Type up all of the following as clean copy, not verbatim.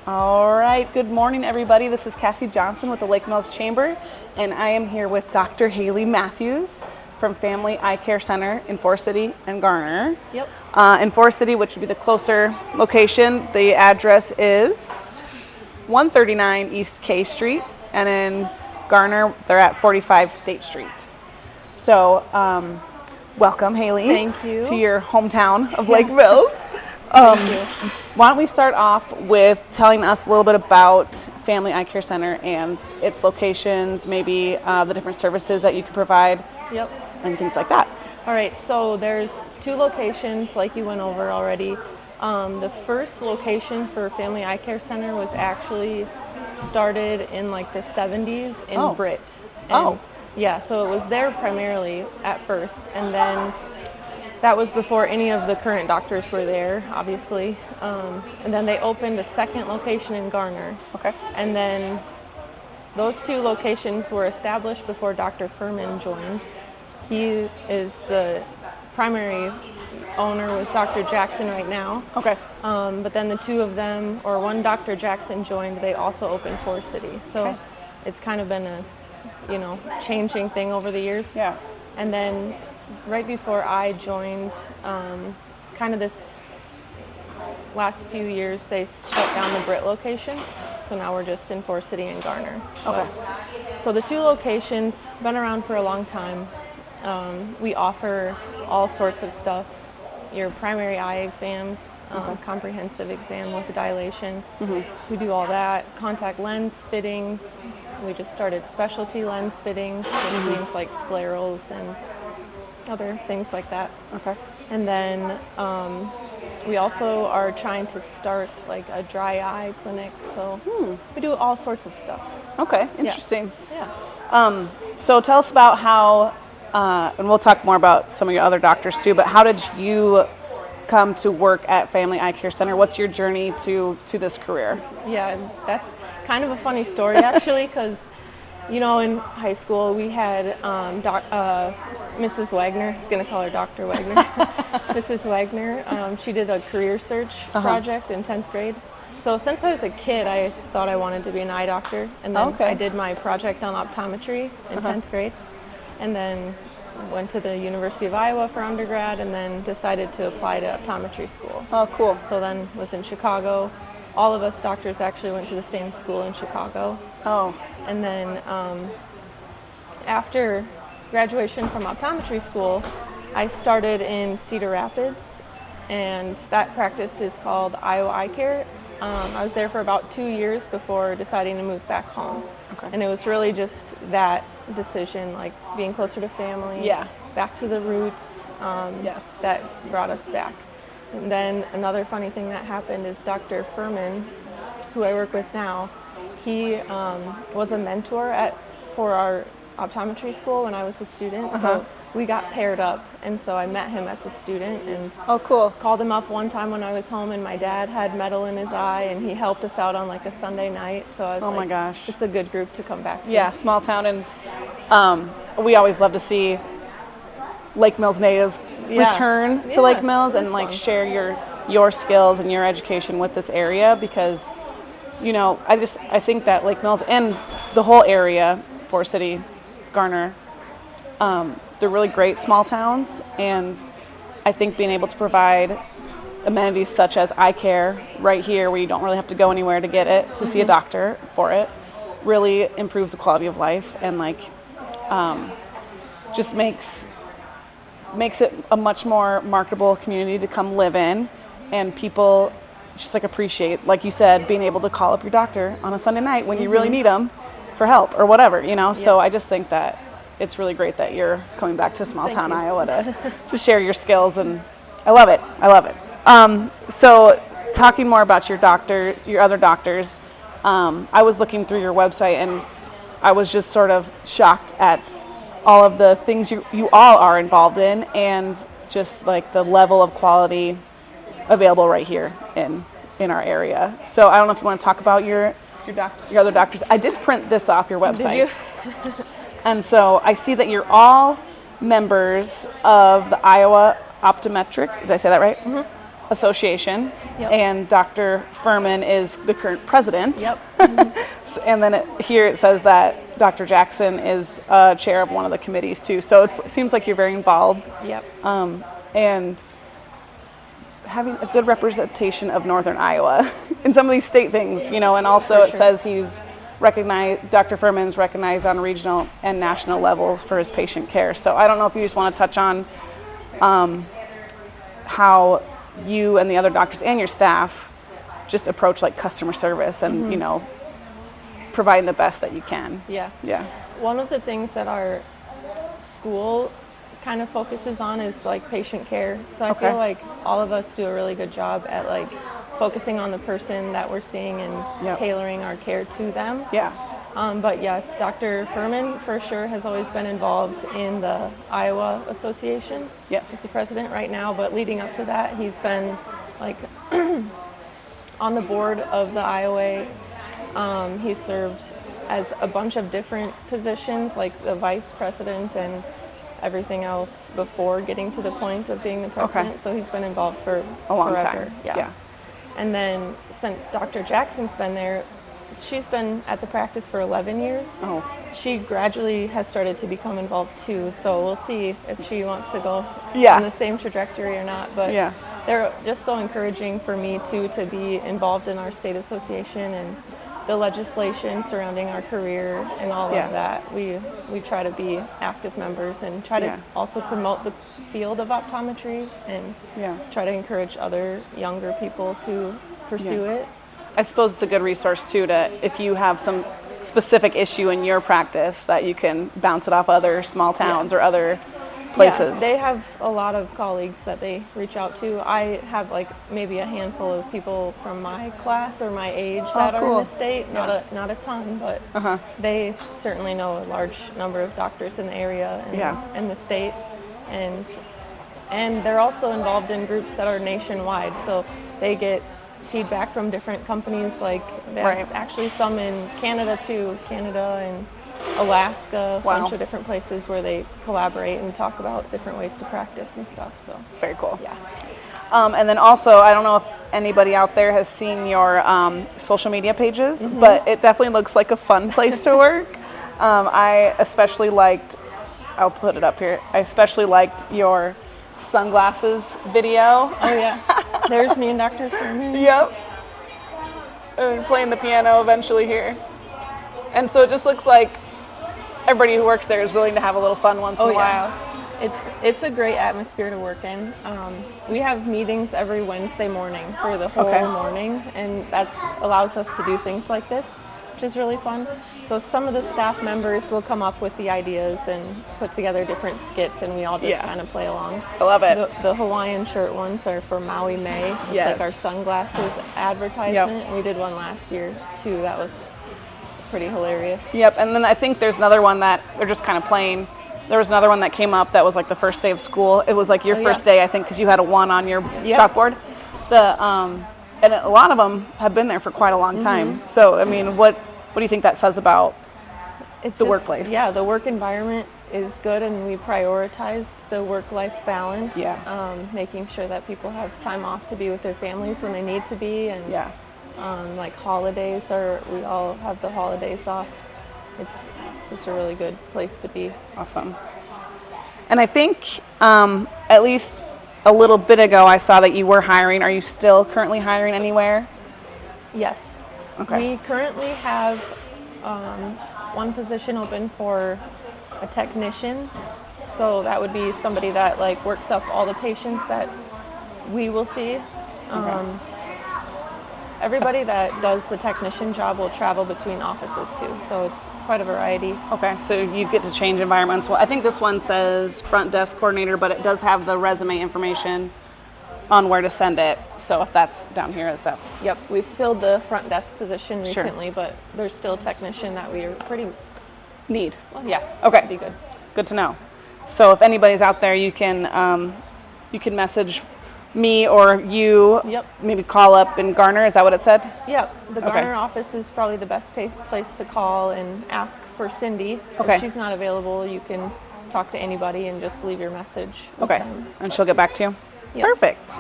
All right, good morning, everybody. This is Cassie Johnson with the Lake Mills Chamber, and I am here with Dr. Haley Mathews from Family Eye Care Center in Forest City and Garner. Yep. In Forest City, which would be the closer location, the address is 139 East K Street, and in Garner, they're at 45 State Street. So, welcome, Haley. Thank you. To your hometown of Lake Mills. Why don't we start off with telling us a little bit about Family Eye Care Center and its locations, maybe the different services that you can provide, Yep. and things like that. All right, so there's 2 locations like you went over already. The first location for Family Eye Care Center was actually started in like the 70s in Britt. And yeah, so it was there primarily at first, and then that was before any of the current doctors were there, obviously. And then they opened a second location in Garner. Okay. And then those 2 locations were established before Dr. Furman joined. He is the primary owner with Dr. Jackson right now. Okay. But then the 2 of them, or when Dr. Jackson joined, they also opened Forest City. So it's kind of been a, changing thing over the years. Yeah. And then right before I joined, kind of this last few years, they shut down the Britt location. So now we're just in Forest City and Garner. Okay. So the 2 locations, been around for a long time. We offer all sorts of stuff. Your primary eye exams, comprehensive exam with dilation. We do all that. Contact lens fittings. We just started specialty lens fittings, which means like sclerals and other things like that. Okay. And then we also are trying to start like a dry eye clinic. So we do all sorts of stuff. Okay. Interesting. Yeah. So tell us about how, and we'll talk more about some of your other doctors too, but how did you come to work at Family Eye Care Center? What's your journey to this career? Yeah, that's kind of a funny story actually, because in high school we had Mrs. Wagner. I was going to call her Dr. Wagner. Mrs. Wagner. She did a career search project in 10th grade. So since I was a kid, I thought I wanted to be an eye doctor, and then I did my project on optometry in 10th grade, and then went to the University of Iowa for undergrad, and then decided to apply to optometry school. Oh, cool. So then was in Chicago. All of us doctors actually went to the same school in Chicago. Oh. And then after graduation from optometry school, I started in Cedar Rapids, and that practice is called Iowa Eye Care. I was there for about 2 years before deciding to move back home. Okay. And it was really just that decision, like being closer to family, back to the roots, that brought us back. And then another funny thing that happened is Dr. Furman, who I work with now, he was a mentor for our optometry school when I was a student. So we got paired up, and so I met him as a student, and called him up one time when I was home, and my dad had metal in his eye, and he helped us out on like a Sunday night. So I was my gosh, it's a good group to come back to. Yeah, small town, and we always love to see Lake Mills natives return to Lake Mills and like share your skills and your education with this area, because I think that Lake Mills and the whole area, Forest City, Garner, they're really great small towns, and I think being able to provide amenities such as eye care right here, where you don't really have to go anywhere to get it, to see a doctor for it, really improves the quality of life, and just makes it a much more marketable community to come live in, and people just appreciate, like you said, being able to call up your doctor on a Sunday night when you really need them for help or whatever, So I just think that it's really great that you're coming back to small town Iowa to share your skills, and I love it. So talking more about your other doctors, I was looking through your website, and I was just sort of shocked at all of the things you all are involved in, and just like the level of quality available right here in our area. So I don't know if you want to talk about your other doctors. I did print this off your website. Did you? And so I see that you're all members of the Iowa Optometric. Did I say that right? Association, Yep. and Dr. Furman is the current president. Yep. And then here it says that Dr. Jackson is chair of one of the committees too. So it seems like you're very involved. Yep. And having a good representation of Northern Iowa in some of these state things, you know, and also it says he's recognized, Dr. Furman's recognized on regional and national levels for his patient care. So I don't know if you just want to touch on how you and the other doctors and your staff just approach like customer service and, you know, providing the best that you can. Yeah. Yeah. One of the things that our school kind of focuses on is like patient care. So I feel like all of us do a really good job at like focusing on the person that we're seeing and tailoring our care to them. Yeah. But yes, Dr. Furman for sure has always been involved in the Iowa Association. Yes. He's the president right now, but leading up to that, he's been like on the board of the IOA. He's served as a bunch of different positions, like the vice president and everything else before getting to the point of being the president. So he's been involved for a long forever. time. Yeah. And then since Dr. Jackson's been there, she's been at the practice for 11 years. Oh. She gradually has started to become involved too, so we'll see if she wants to go Yeah. on the same trajectory or not. But Yeah. they're just so encouraging for me too to be involved in our state association and the legislation surrounding our career and all of that. We try to be active members and try to also promote the field of optometry and try to encourage other younger people to pursue it. I suppose it's a good resource too to, if you have some specific issue in your practice, that you can bounce it off other small towns or other places. Yeah, they have a lot of colleagues that they reach out to. I have like maybe a handful of people from my class or my age that are in the state. Not a ton, but they certainly know a large number of doctors in the area and in the state, and they're also involved in groups that are nationwide. So they get feedback from different companies. Like there's actually some in Canada too, Canada and Alaska, a bunch of different places where they collaborate and talk about different ways to practice and stuff. So very cool. Yeah. And then also, I don't know if anybody out there has seen your social media pages, but it definitely looks like a fun place to work. I especially liked, I'll put it up here, I especially liked your sunglasses video. Oh yeah. There's me and Dr. Furman. Yep. And playing the piano eventually here. And so it just looks like everybody who works there is willing to have a little fun once in a while. It's a great atmosphere to work in. We have meetings every Wednesday morning for the whole morning, and that allows us to do things like this, which is really fun. So some of the staff members will come up with the ideas and put together different skits, and we all just kind of play along. I love it. The Hawaiian shirt ones are for Maui May. It's like our sunglasses advertisement. We did one last year too. That was pretty hilarious. Yep, and then I think there's another one that they're just kind of playing. There was another one that came up that was like the first day of school. It was like your first day, I think, because you had a 1 on your chalkboard. And a lot of them have been there for quite a long time. So, I mean, what do you think that says about the workplace? Yeah, the work environment is good, and we prioritize the work-life balance. Making sure that people have time off to be with their families when they need to be, and like holidays, we all have the holidays off. It's just a really good place to be. Awesome. And I think at least a little bit ago I saw that you were hiring. Are you still currently hiring anywhere? Yes. Okay. We currently have one position open for a technician. So that would be somebody that like works up all the patients that we will see. Everybody that does the technician job will travel between offices too, so it's quite a variety. Okay, so you get to change environments. Well, I think this one says front desk coordinator, but it does have the resume information on where to send it. So if that's down here, is that? Yep, we've filled the front desk position recently, but there's still a technician that we are pretty need. Well, yeah. Okay. Be good. Good to know. So if anybody's out there, you can message me or you. Yep. Maybe call up in Garner. Is that what it said? Yep. The Garner office is probably the best place to call and ask for Cindy. Okay. If she's not available, you can talk to anybody and just leave your message. Okay. And she'll get back to you? Yep. Perfect.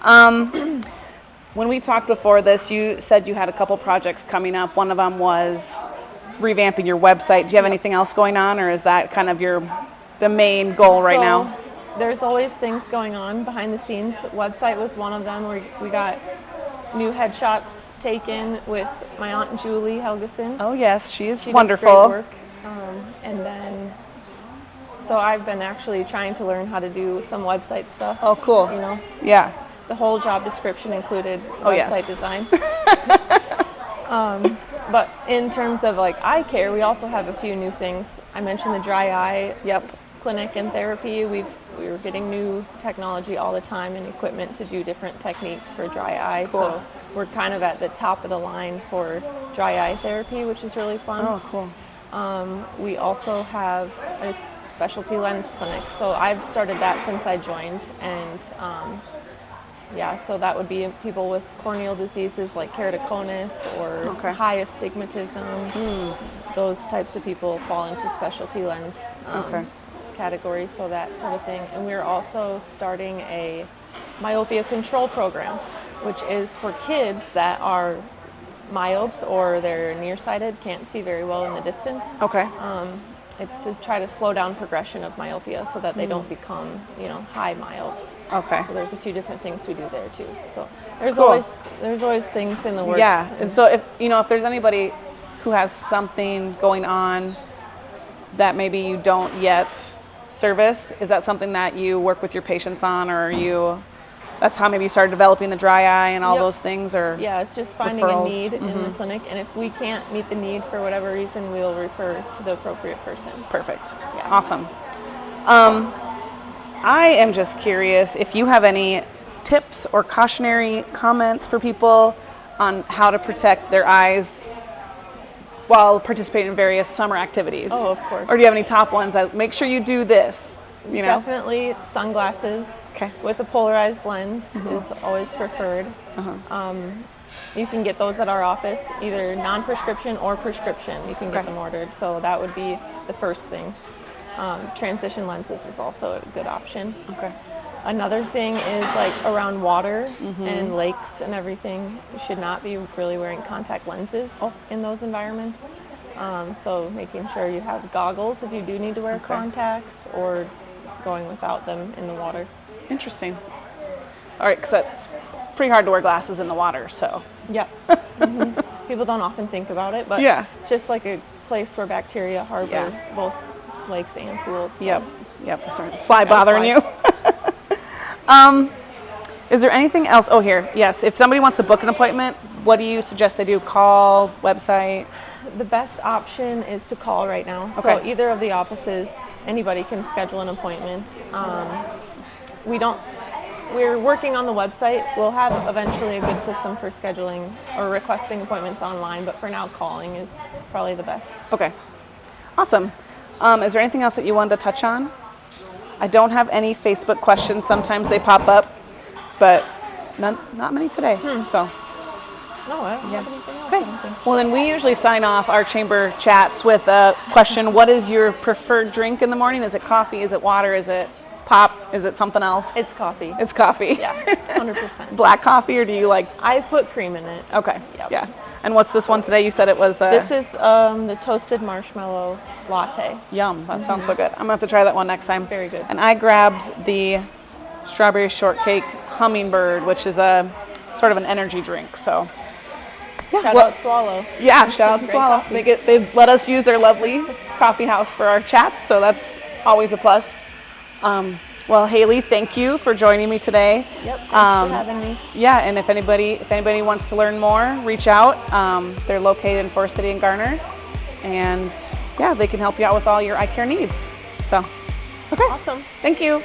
When we talked before this, you said you had a couple projects coming up. One of them was revamping your website. Do you have anything else going on, or is that kind of the main goal right now? There's always things going on behind the scenes. The website was one of them where we got new headshots taken with my Aunt Julie Helgeson. Oh yes, she's She wonderful. does great work. And then, so I've been actually trying to learn how to do some website stuff. Oh, cool. You know, Yeah. the whole job description included yes. website design. But in terms of like eye care, we also have a few new things. I mentioned the dry eye clinic and therapy. We're getting new technology all the time and equipment to do different techniques for dry eye. Cool. So we're kind of at the top of the line for dry eye therapy, which is really fun. Oh, cool. We also have a specialty lens clinic. So I've started that since I joined, and so that would be people with corneal diseases like keratoconus or high astigmatism. Those types of people fall into specialty lens category, so that sort of thing. And we're also starting a myopia control program, which is for kids that are myopes or they're nearsighted, can't see very well in the distance. Okay. It's to try to slow down progression of myopia so that they don't become, high myopes. Okay. So there's a few different things we do there too. So there's Cool. always things in the works. Yeah. And so if there's anybody who has something going on that maybe you don't yet service, is that something that you work with your patients on, or that's how maybe you started developing the dry eye and all those things, or yeah, it's just finding referrals? a need in the clinic, and if we can't meet the need for whatever reason, we'll refer to the appropriate person. Perfect. Yeah. Awesome. I am just curious if you have any tips or cautionary comments for people on how to protect their eyes while participating in various summer activities. Oh, of course. Or do you have any top ones that make sure you do this? Definitely sunglasses with a polarized lens is always preferred. You can get those at our office, either non-prescription or prescription. You can get them ordered, so that would be the first thing. Transition lenses is also a good option. Okay. Another thing is like around water and lakes and everything, you should not be really wearing contact lenses in those environments. So making sure you have goggles if you do need to wear contacts, or going without them in the water. Interesting. All right, because it's pretty hard to wear glasses in the water, so. Yeah. People don't often think about it, but it's just like a place where bacteria harbor both lakes and pools. So. Yep. Sorry, fly bothering you. Is there anything else? Oh, here. Yes. If somebody wants to book an appointment, what do you suggest they do? Call, website? The best option is to call right now. Okay. So either of the offices, anybody can schedule an appointment. We're working on the website. We'll have eventually a good system for scheduling or requesting appointments online, but for now, calling is probably the best. Okay. Awesome. Is there anything else that you wanted to touch on? I don't have any Facebook questions. Sometimes they pop up, but not many today. So. No, I don't have anything else. Okay. I don't think. Well, then we usually sign off our chamber chats with a question. What is your preferred drink in the morning? Is it coffee? Is it water? Is it pop? Is it something else? It's coffee. It's coffee. Yeah, 100%. Black coffee, or do you like? I put cream in it. Okay. Yep. Yeah. And what's this one today? You said it was. This is the toasted marshmallow latte. Yum. That sounds so good. I'm gonna have to try that one next time. Very good. And I grabbed the strawberry shortcake hummingbird, which is a sort of an energy drink. So. Yeah, Shout out Swallow. Yeah, shout out to Great Swallow. coffee. They let us use their lovely coffee house for our chats, so that's always a plus. Well, Haley, thank you for joining me today. Yep, thanks for having me. Yeah, and if anybody wants to learn more, reach out. They're located in Forest City and Garner, and yeah, they can help you out with all your eye care needs. So, okay, Awesome. Thank you.